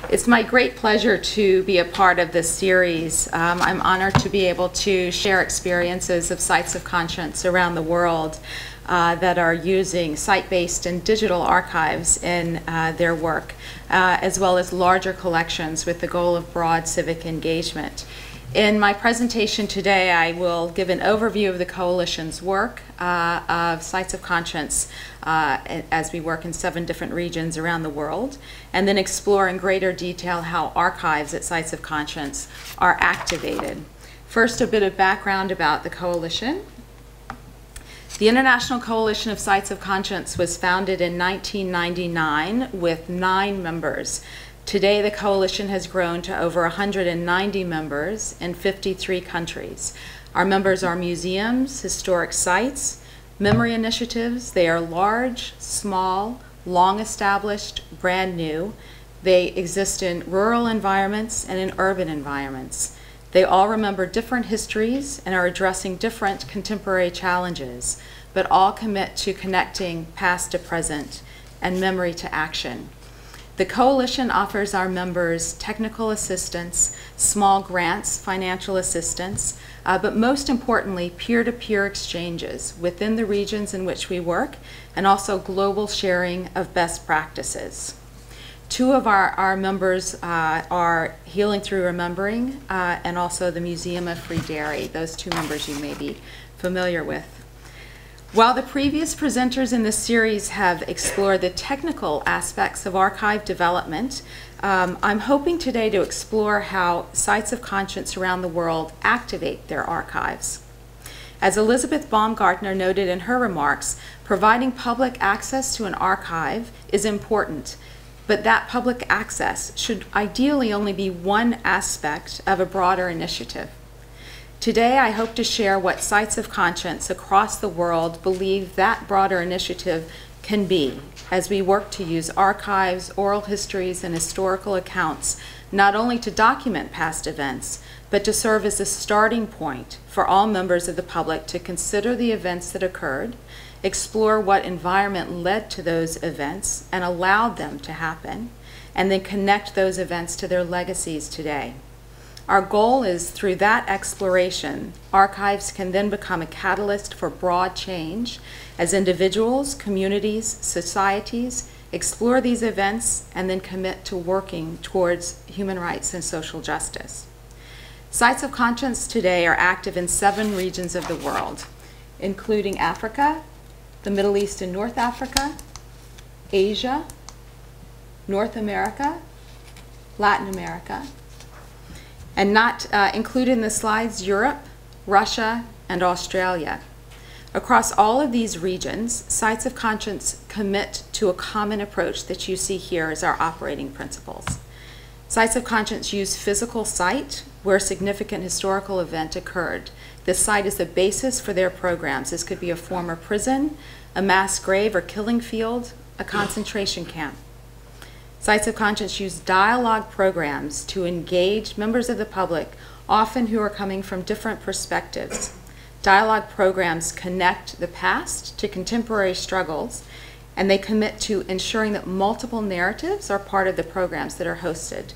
It's my great pleasure to be a part of this series. I'm honored to be able to share experiences of sites of conscience around the world that are using site-based and digital archives in their work, as well as larger collections with the goal of broad civic engagement. In my presentation today, I will give an overview of the Coalition's work of sites of conscience as we work in 7 different regions around the world, and then explore in greater detail how archives at sites of conscience are activated. First, a bit of background about the Coalition. The International Coalition of Sites of Conscience was founded in 1999 with 9 members. Today, the coalition has grown to over 190 members in 53 countries. Our members are museums, historic sites, memory initiatives. They are large, small, long-established, brand new. They exist in rural environments and in urban environments. They all remember different histories and are addressing different contemporary challenges, but all commit to connecting past to present and memory to action. The Coalition offers our members technical assistance, small grants, financial assistance, but most importantly, peer-to-peer exchanges within the regions in which we work, and also global sharing of best practices. 2 of our members are Healing Through Remembering and also the Museum of Free Dairy. Those 2 members you may be familiar with. While the previous presenters in this series have explored the technical aspects of archive development, I'm hoping today to explore how sites of conscience around the world activate their archives. As Elizabeth Baumgartner noted in her remarks, providing public access to an archive is important, but that public access should ideally only be one aspect of a broader initiative. Today, I hope to share what sites of conscience across the world believe that broader initiative can be as we work to use archives, oral histories, and historical accounts not only to document past events, but to serve as a starting point for all members of the public to consider the events that occurred, explore what environment led to those events and allowed them to happen, and then connect those events to their legacies today. Our goal is, through that exploration, archives can then become a catalyst for broad change as individuals, communities, societies explore these events and then commit to working towards human rights and social justice. Sites of conscience today are active in 7 regions of the world, including Africa, the Middle East and North Africa, Asia, North America, Latin America, and not included in the slides, Europe, Russia, and Australia. Across all of these regions, sites of conscience commit to a common approach that you see here as our operating principles. Sites of conscience use physical site where a significant historical event occurred. This site is the basis for their programs. This could be a former prison, a mass grave or killing field, a concentration camp. Sites of conscience use dialogue programs to engage members of the public, often who are coming from different perspectives. Dialogue programs connect the past to contemporary struggles, and they commit to ensuring that multiple narratives are part of the programs that are hosted.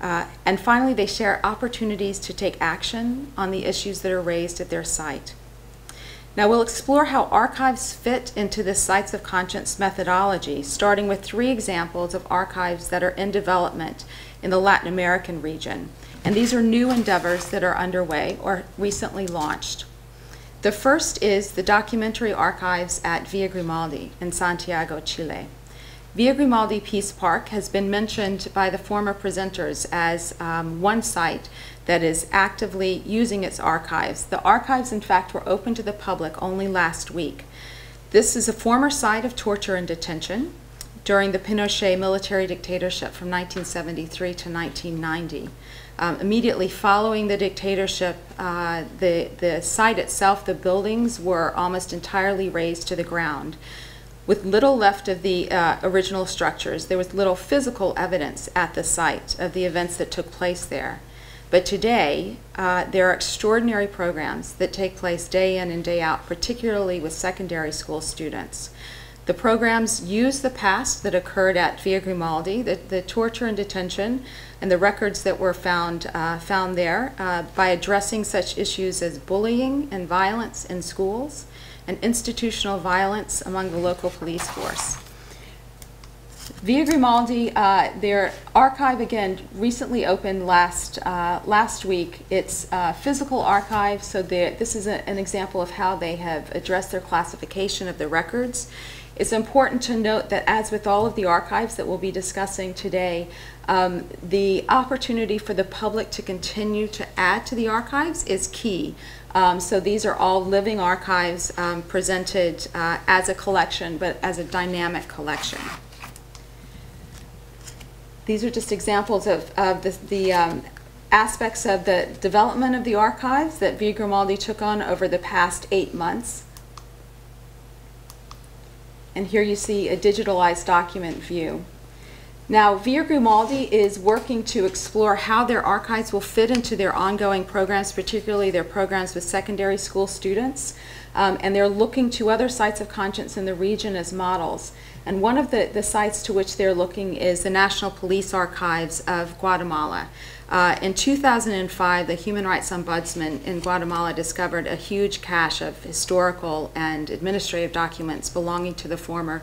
And finally, they share opportunities to take action on the issues that are raised at their site. Now we'll explore how archives fit into this sites of conscience methodology, starting with 3 examples of archives that are in development in the Latin American region. And these are new endeavors that are underway or recently launched. The first is the documentary archives at Villa Grimaldi in Santiago, Chile. Villa Grimaldi Peace Park has been mentioned by the former presenters as one site that is actively using its archives. The archives, in fact, were open to the public only last week. This is a former site of torture and detention during the Pinochet military dictatorship from 1973 to 1990. Immediately following the dictatorship, the site itself, the buildings were almost entirely razed to the ground. With little left of the original structures, there was little physical evidence at the site of the events that took place there. But today, there are extraordinary programs that take place day in and day out, particularly with secondary school students. The programs use the past that occurred at Via Grimaldi, the torture and detention, and the records that were found there by addressing such issues as bullying and violence in schools and institutional violence among the local police force. Via Grimaldi, their archive, again, recently opened last week. It's a physical archive, so this is an example of how they have addressed their classification of the records. It's important to note that, as with all of the archives that we'll be discussing today, the opportunity for the public to continue to add to the archives is key. So these are all living archives presented as a collection, but as a dynamic collection. These are just examples of the aspects of the development of the archives that Via Grimaldi took on over the past 8 months. And here you see a digitalized document view. Now, Via Grimaldi is working to explore how their archives will fit into their ongoing programs, particularly their programs with secondary school students. And they're looking to other sites of conscience in the region as models. And one of the sites to which they're looking is the National Police Archives of Guatemala. In 2005, the Human Rights Ombudsman in Guatemala discovered a huge cache of historical and administrative documents belonging to the former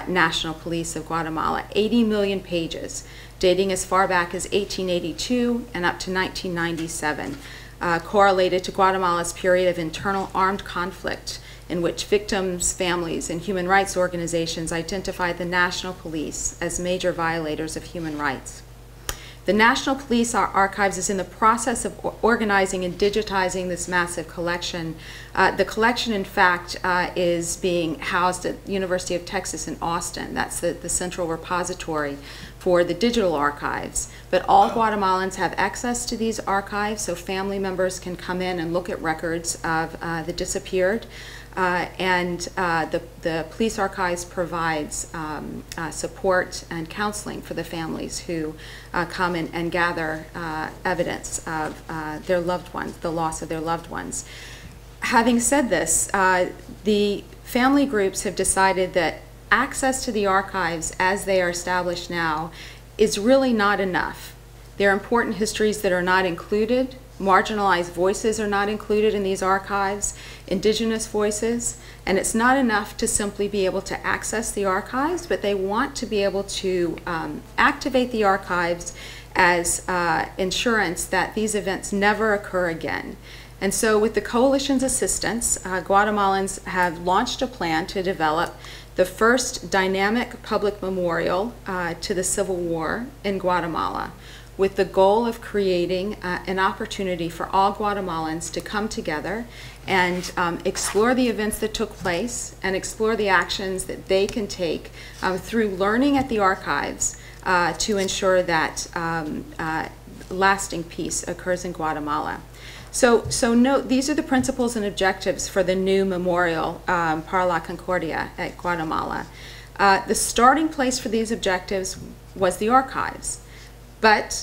National Police of Guatemala, 80 million pages, dating as far back as 1882 and up to 1997, correlated to Guatemala's period of internal armed conflict, in which victims, families, and human rights organizations identified the National Police as major violators of human rights. The National Police Archives is in the process of organizing and digitizing this massive collection. The collection, in fact, is being housed at the University of Texas in Austin. That's the central repository for the digital archives. But all Guatemalans have access to these archives, so family members can come in and look at records of the disappeared. The police archives provides support and counseling for the families who come in and gather evidence of their loved ones, the loss of their loved ones. Having said this, the family groups have decided that access to the archives as they are established now is really not enough. There are important histories that are not included. Marginalized voices are not included in these archives, indigenous voices, and it's not enough to simply be able to access the archives, but they want to be able to activate the archives as insurance that these events never occur again. And so with the coalition's assistance, Guatemalans have launched a plan to develop the first dynamic public memorial to the Civil War in Guatemala, with the goal of creating an opportunity for all Guatemalans to come together and explore the events that took place and explore the actions that they can take through learning at the archives to ensure that lasting peace occurs in Guatemala. So note, these are the principles and objectives for the new memorial, Para la Concordia at Guatemala. The starting place for these objectives was the archives. But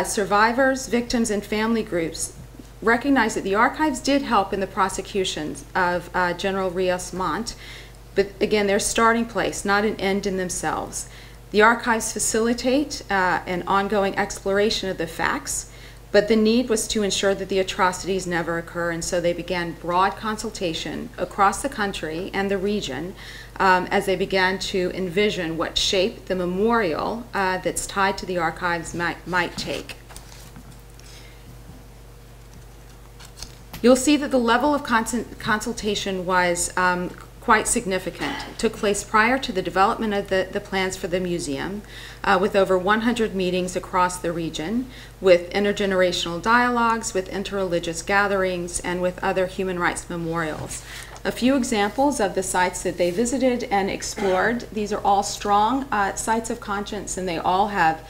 survivors, victims, and family groups recognize that the archives did help in the prosecutions of General Rios Montt, but again, they're a starting place, not an end in themselves. The archives facilitate an ongoing exploration of the facts, but the need was to ensure that the atrocities never occur, and so they began broad consultation across the country and the region as they began to envision what shape the memorial that's tied to the archives might take. You'll see that the level of consultation was quite significant. It took place prior to the development of the plans for the museum, with over 100 meetings across the region, with intergenerational dialogues, with interreligious gatherings, and with other human rights memorials. A few examples of the sites that they visited and explored. These are all strong sites of conscience, and they all have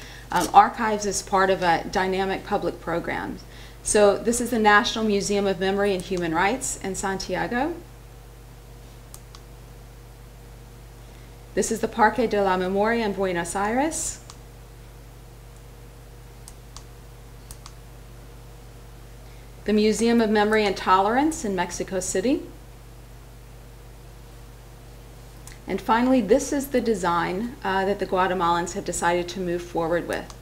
archives as part of a dynamic public program. So this is the National Museum of Memory and Human Rights in Santiago. This is the Parque de la Memoria in Buenos Aires. The Museum of Memory and Tolerance in Mexico City. And finally, this is the design that the Guatemalans have decided to move forward with.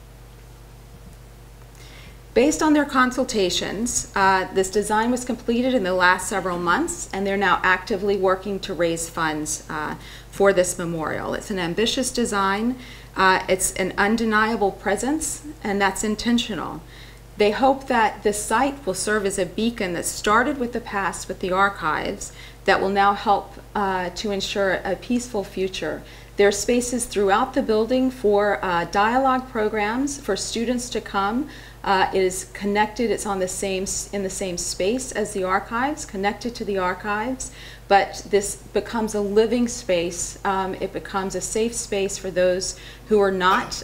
Based on their consultations, this design was completed in the last several months, and they're now actively working to raise funds for this memorial. It's an ambitious design. It's an undeniable presence, and that's intentional. They hope that this site will serve as a beacon that started with the past, with the archives, that will now help to ensure a peaceful future. There are spaces throughout the building for dialogue programs for students to come. It is connected, it's in the same space as the archives, connected to the archives, but this becomes a living space. It becomes a safe space for those who are not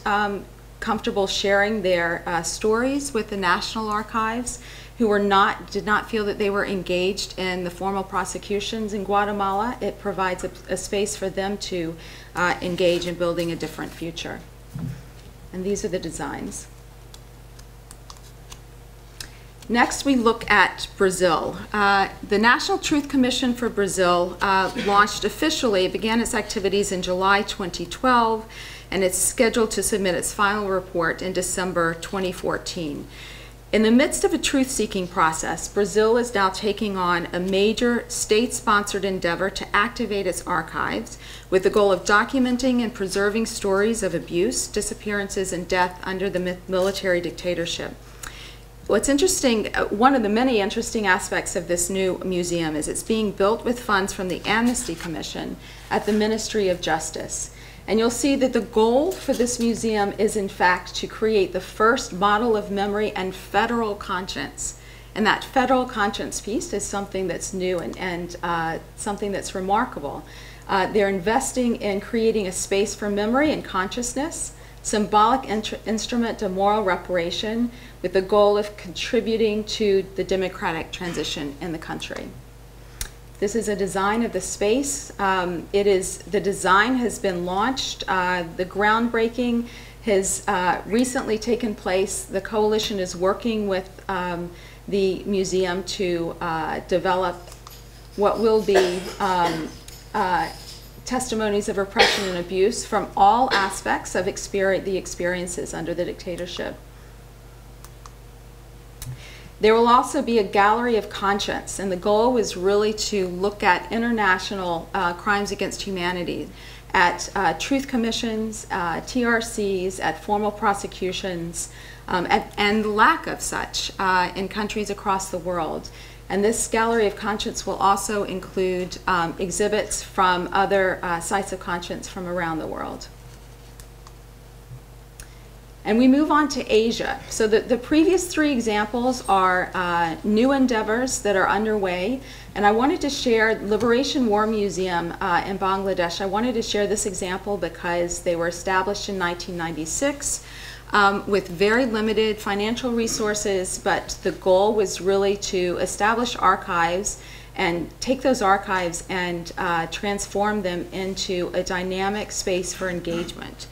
comfortable sharing their stories with the National Archives, who did not feel that they were engaged in the formal prosecutions in Guatemala. It provides a space for them to engage in building a different future. And these are the designs. Next, we look at Brazil. The National Truth Commission for Brazil launched officially, began its activities in July 2012, and it's scheduled to submit its final report in December 2014. In the midst of a truth-seeking process, Brazil is now taking on a major state-sponsored endeavor to activate its archives with the goal of documenting and preserving stories of abuse, disappearances, and death under the military dictatorship. What's interesting, one of the many interesting aspects of this new museum is it's being built with funds from the Amnesty Commission at the Ministry of Justice. And you'll see that the goal for this museum is, in fact, to create the first model of memory and federal conscience. And that federal conscience piece is something that's new and something that's remarkable. They're investing in creating a space for memory and consciousness, symbolic instrument of moral reparation, with the goal of contributing to the democratic transition in the country. This is a design of the space. The design has been launched. The groundbreaking has recently taken place. The coalition is working with the museum to develop what will be testimonies of repression and abuse from all aspects of the experiences under the dictatorship. There will also be a gallery of conscience, and the goal was really to look at international crimes against humanity, at truth commissions, TRCs, at formal prosecutions, and the lack of such in countries across the world. And this gallery of conscience will also include exhibits from other sites of conscience from around the world. And we move on to Asia. So the previous three examples are new endeavors that are underway. And I wanted to share Liberation War Museum in Bangladesh. I wanted to share this example because they were established in 1996 with very limited financial resources, but the goal was really to establish archives and take those archives and transform them into a dynamic space for engagement.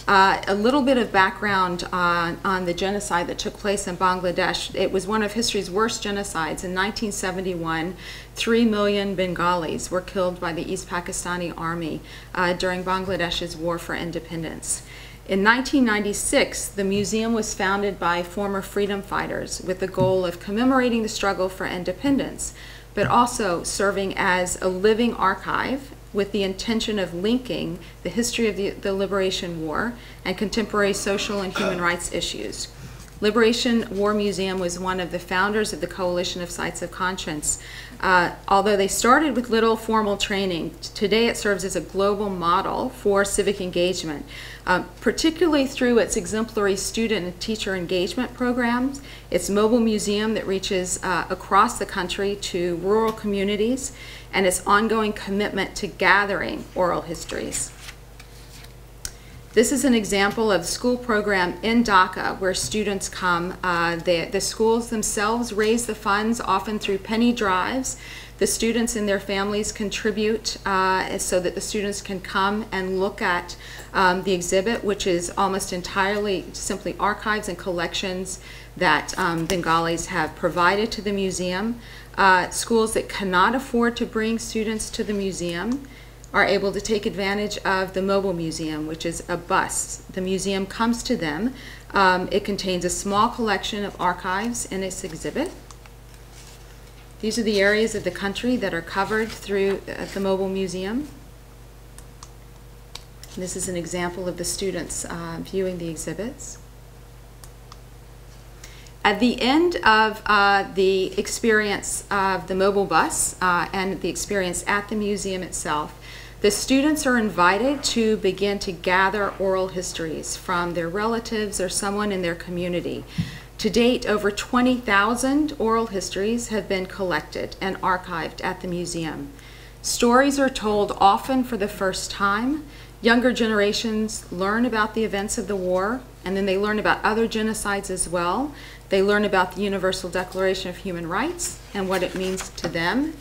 A little bit of background on the genocide that took place in Bangladesh. It was one of history's worst genocides. In 1971, 3 million Bengalis were killed by the East Pakistani Army during Bangladesh's war for independence. In 1996, the museum was founded by former freedom fighters with the goal of commemorating the struggle for independence, but also serving as a living archive with the intention of linking the history of the Liberation War and contemporary social and human rights issues. Liberation War Museum was one of the founders of the Coalition of Sites of Conscience. Although they started with little formal training, today it serves as a global model for civic engagement, particularly through its exemplary student and teacher engagement programs, its mobile museum that reaches across the country to rural communities, and its ongoing commitment to gathering oral histories. This is an example of a school program in Dhaka where students come. The schools themselves raise the funds, often through penny drives. The students and their families contribute so that the students can come and look at the exhibit, which is almost entirely simply archives and collections that Bengalis have provided to the museum. Schools that cannot afford to bring students to the museum are able to take advantage of the mobile museum, which is a bus. The museum comes to them. It contains a small collection of archives in its exhibit. These are the areas of the country that are covered through the mobile museum. This is an example of the students viewing the exhibits. At the end of the experience of the mobile bus and the experience at the museum itself, the students are invited to begin to gather oral histories from their relatives or someone in their community. To date, over 20,000 oral histories have been collected and archived at the museum. Stories are told often for the first time. Younger generations learn about the events of the war, and then they learn about other genocides as well. They learn about the Universal Declaration of Human Rights and what it means to them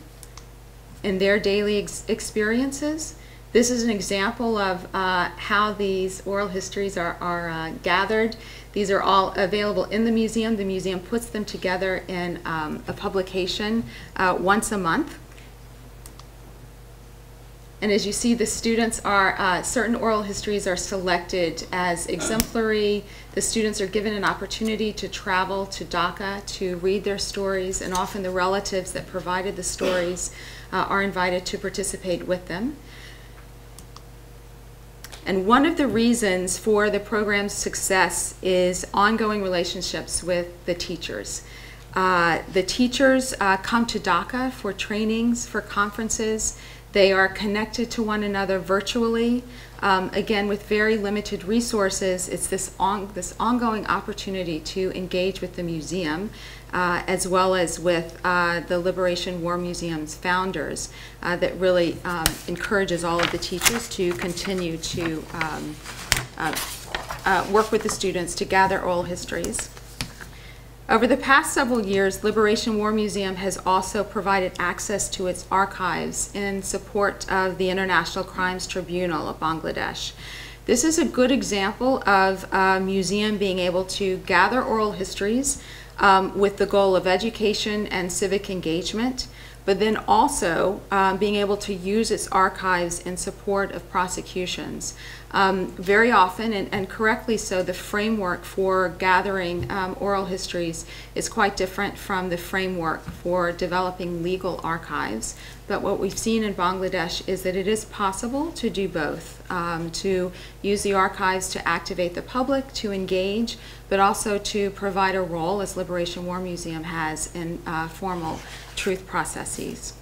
in their daily experiences. This is an example of how these oral histories are gathered. These are all available in the museum. The museum puts them together in a publication once a month. And as you see, the students are, certain oral histories are selected as exemplary. The students are given an opportunity to travel to Dhaka to read their stories, and often the relatives that provided the stories are invited to participate with them. And one of the reasons for the program's success is ongoing relationships with the teachers. The teachers come to Dhaka for trainings, for conferences. They are connected to one another virtually. Again, with very limited resources, it's this ongoing opportunity to engage with the museum, as well as with the Liberation War Museum's founders, that really encourages all of the teachers to continue to work with the students to gather oral histories. Over the past several years, Liberation War Museum has also provided access to its archives in support of the International Crimes Tribunal of Bangladesh. This is a good example of a museum being able to gather oral histories with the goal of education and civic engagement, but then also being able to use its archives in support of prosecutions. Very often, and correctly so, the framework for gathering oral histories is quite different from the framework for developing legal archives. But what we've seen in Bangladesh is that it is possible to do both, to use the archives to activate the public, to engage, but also to provide a role, as Liberation War Museum has, in formal truth processes.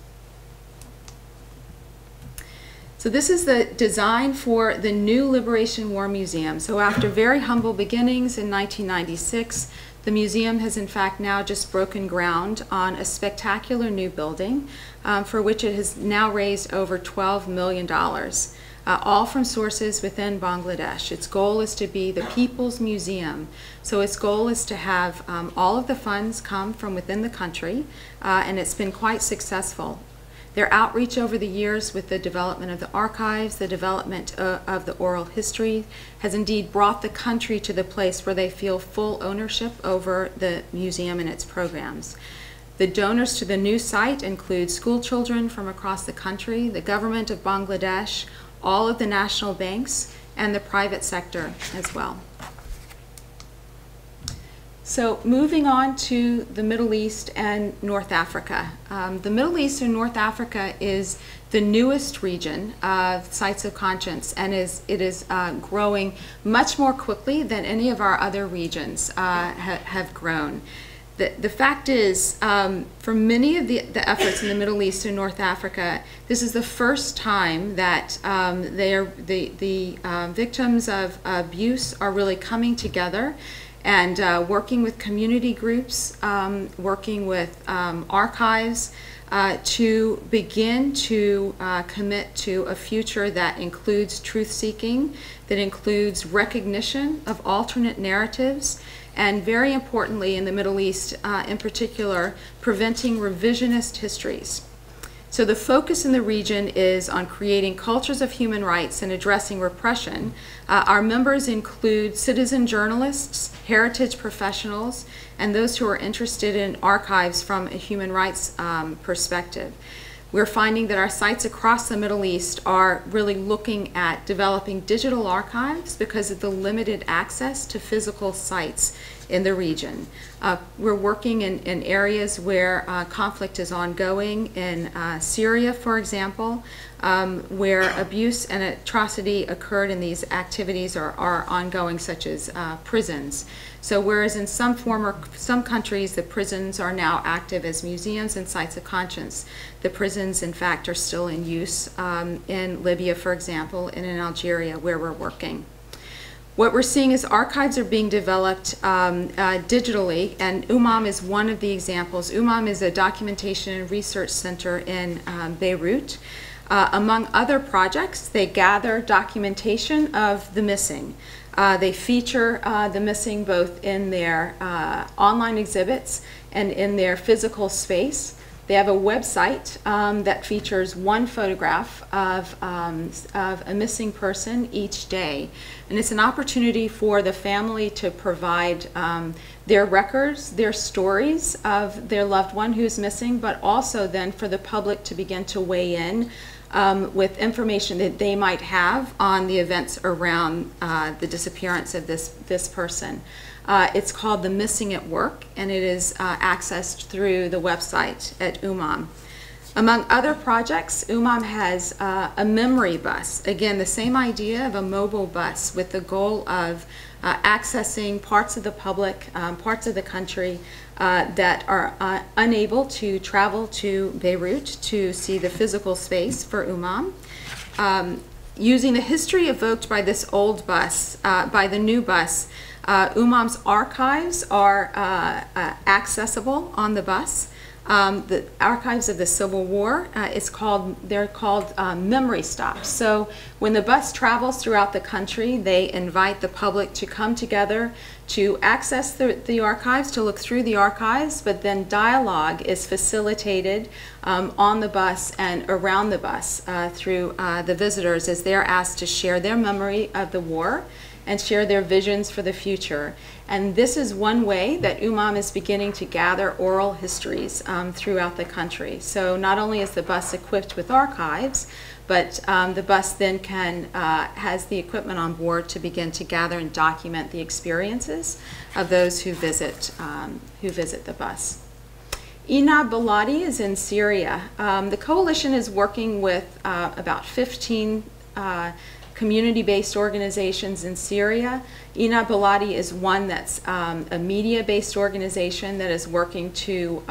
So this is the design for the new Liberation War Museum. So after very humble beginnings in 1996, the museum has in fact now just broken ground on a spectacular new building for which it has now raised over $12 million, all from sources within Bangladesh. Its goal is to be the people's museum. So its goal is to have all of the funds come from within the country, and it's been quite successful. Their outreach over the years with the development of the archives, the development of the oral history, has indeed brought the country to the place where they feel full ownership over the museum and its programs. The donors to the new site include school children from across the country, the government of Bangladesh, all of the national banks, and the private sector as well. So moving on to the Middle East and North Africa. The Middle East and North Africa is the newest region of sites of conscience, and it is growing much more quickly than any of our other regions have grown. The fact is, for many of the efforts in the Middle East and North Africa, this is the first time that the victims of abuse are really coming together and working with community groups, working with archives to begin to commit to a future that includes truth-seeking, that includes recognition of alternate narratives, and very importantly in the Middle East in particular, preventing revisionist histories. So the focus in the region is on creating cultures of human rights and addressing repression. Our members include citizen journalists, heritage professionals, and those who are interested in archives from a human rights perspective. We're finding that our sites across the Middle East are really looking at developing digital archives because of the limited access to physical sites in the region. We're working in areas where conflict is ongoing, in Syria, for example, where abuse and atrocity occurred and these activities are ongoing, such as prisons. So whereas in some countries the prisons are now active as museums and sites of conscience, the prisons in fact are still in use in Libya, for example, and in Algeria where we're working. What we're seeing is archives are being developed digitally, and UMAM is one of the examples. UMAM is a documentation and research center in Beirut. Among other projects, they gather documentation of the missing. They feature the missing both in their online exhibits and in their physical space. They have a website that features one photograph of a missing person each day. And it's an opportunity for the family to provide their records, their stories of their loved one who's missing, but also then for the public to begin to weigh in with information that they might have on the events around the disappearance of this person. It's called The Missing at Work, and it is accessed through the website at UMAM. Among other projects, UMAM has a memory bus. Again, the same idea of a mobile bus with the goal of accessing parts of the public, parts of the country that are unable to travel to Beirut to see the physical space for UMAM. Using the history evoked by this old bus, by the new bus, UMAM's archives are accessible on the bus. The archives of the Civil War, they're called memory stops. So when the bus travels throughout the country, they invite the public to come together to access the archives, to look through the archives, but then dialogue is facilitated on the bus and around the bus through the visitors as they're asked to share their memory of the war and share their visions for the future. And this is one way that UMAM is beginning to gather oral histories throughout the country. So not only is the bus equipped with archives, but the bus then has the equipment on board to begin to gather and document the experiences of those who visit the bus. Ina Baladi is in Syria. The coalition is working with about 15 community-based organizations in Syria. Ina Baladi is one that's a media-based organization that is working to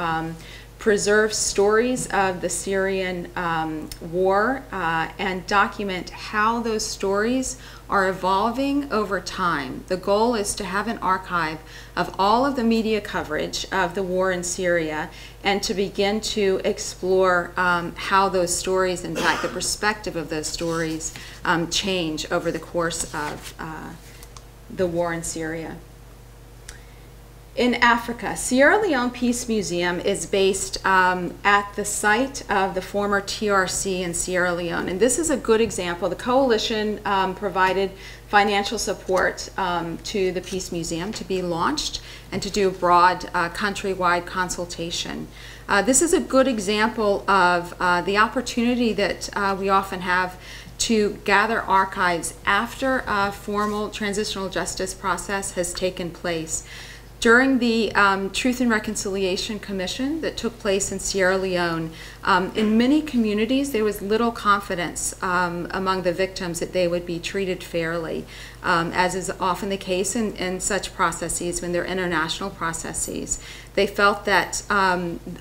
preserve stories of the Syrian war and document how those stories are evolving over time. The goal is to have an archive of all of the media coverage of the war in Syria and to begin to explore how those stories, in fact, the perspective of those stories change over the course of the war in Syria. In Africa, Sierra Leone Peace Museum is based at the site of the former TRC in Sierra Leone. And this is a good example. The coalition provided financial support to the Peace Museum to be launched and to do a broad countrywide consultation. This is a good example of the opportunity that we often have to gather archives after a formal transitional justice process has taken place. During the Truth and Reconciliation Commission that took place in Sierra Leone, in many communities there was little confidence among the victims that they would be treated fairly, as is often the case in such processes when they're international processes. They felt that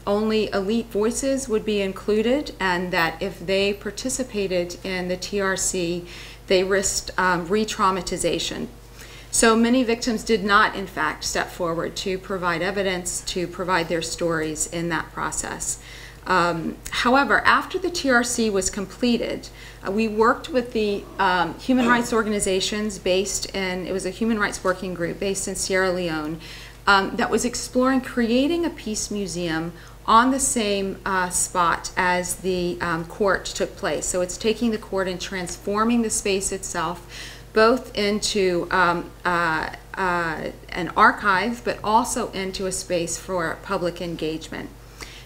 only elite voices would be included and that if they participated in the TRC, they risked re-traumatization. So many victims did not, in fact, step forward to provide evidence, to provide their stories in that process. However, after the TRC was completed, we worked with the human rights organizations based in, it was a human rights working group based in Sierra Leone that was exploring creating a peace museum on the same spot as the court took place. So it's taking the court and transforming the space itself both into an archive, but also into a space for public engagement.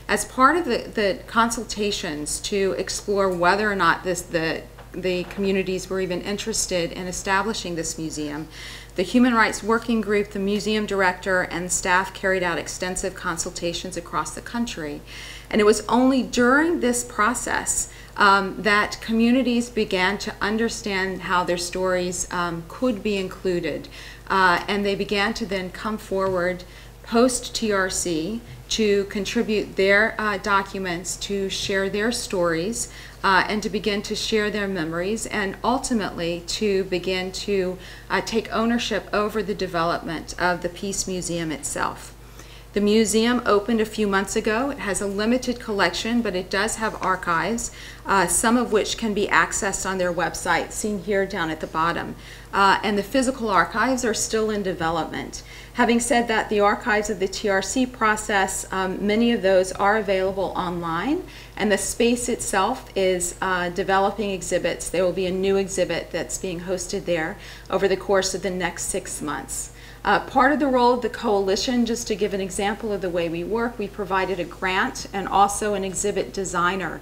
As part of the consultations to explore whether or not the communities were even interested in establishing this museum, the Human Rights Working Group, the museum director, and staff carried out extensive consultations across the country. And it was only during this process that communities began to understand how their stories could be included. And they began to then come forward post-TRC to contribute their documents, to share their stories, and to begin to share their memories, and ultimately to begin to take ownership over the development of the Peace Museum itself. The museum opened a few months ago. It has a limited collection, but it does have archives, some of which can be accessed on their website, seen here down at the bottom. And the physical archives are still in development. Having said that, the archives of the TRC process, many of those are available online, and the space itself is developing exhibits. There will be a new exhibit that's being hosted there over the course of the next 6 months. Part of the role of the coalition, just to give an example of the way we work, we provided a grant and also an exhibit designer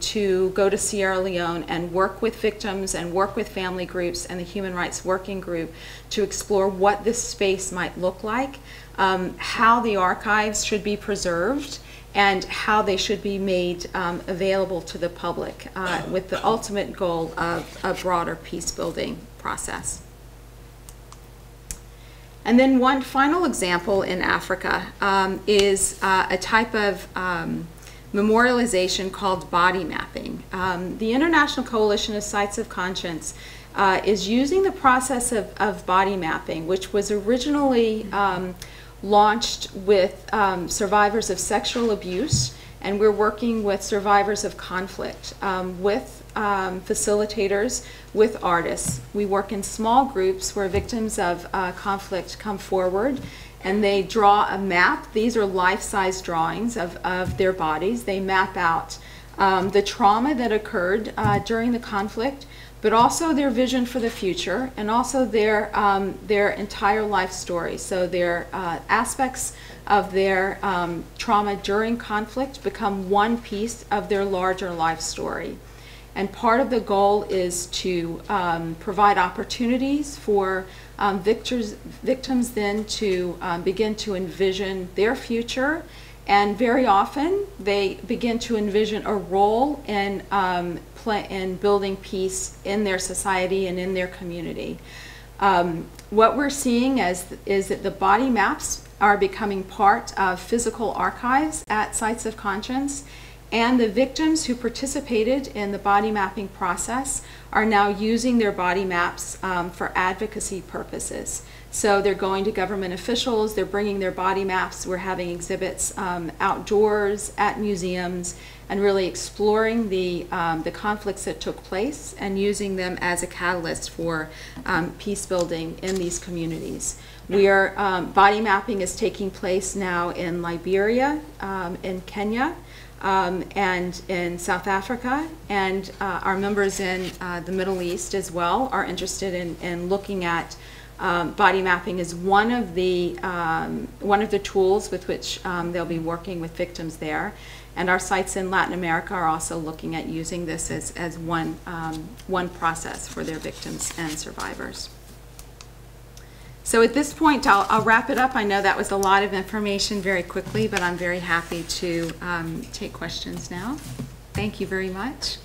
to go to Sierra Leone and work with victims and work with family groups and the Human Rights Working Group to explore what this space might look like, how the archives should be preserved, and how they should be made available to the public with the ultimate goal of a broader peace-building process. And then one final example in Africa is a type of memorialization called body mapping. The International Coalition of Sites of Conscience is using the process of body mapping, which was originally launched with survivors of sexual abuse, and we're working with survivors of conflict, with facilitators, with artists. We work in small groups where victims of conflict come forward and they draw a map. These are life-size drawings of their bodies. They map out the trauma that occurred during the conflict, but also their vision for the future, and also their entire life story. So their aspects of their trauma during conflict become one piece of their larger life story. And part of the goal is to provide opportunities for victims then to begin to envision their future, and very often they begin to envision a role in building peace in their society and in their community. What we're seeing is that the body maps are becoming part of physical archives at Sites of Conscience, and the victims who participated in the body mapping process are now using their body maps for advocacy purposes. So they're going to government officials, they're bringing their body maps, we're having exhibits outdoors, at museums, and really exploring the conflicts that took place and using them as a catalyst for peace building in these communities. Body mapping is taking place now in Liberia, in Kenya, and in South Africa, and our members in the Middle East as well are interested in looking at body mapping as one of the tools with which they'll be working with victims there. And our sites in Latin America are also looking at using this as one process for their victims and survivors. So at this point, I'll wrap it up. I know that was a lot of information very quickly, but I'm very happy to take questions now. Thank you very much.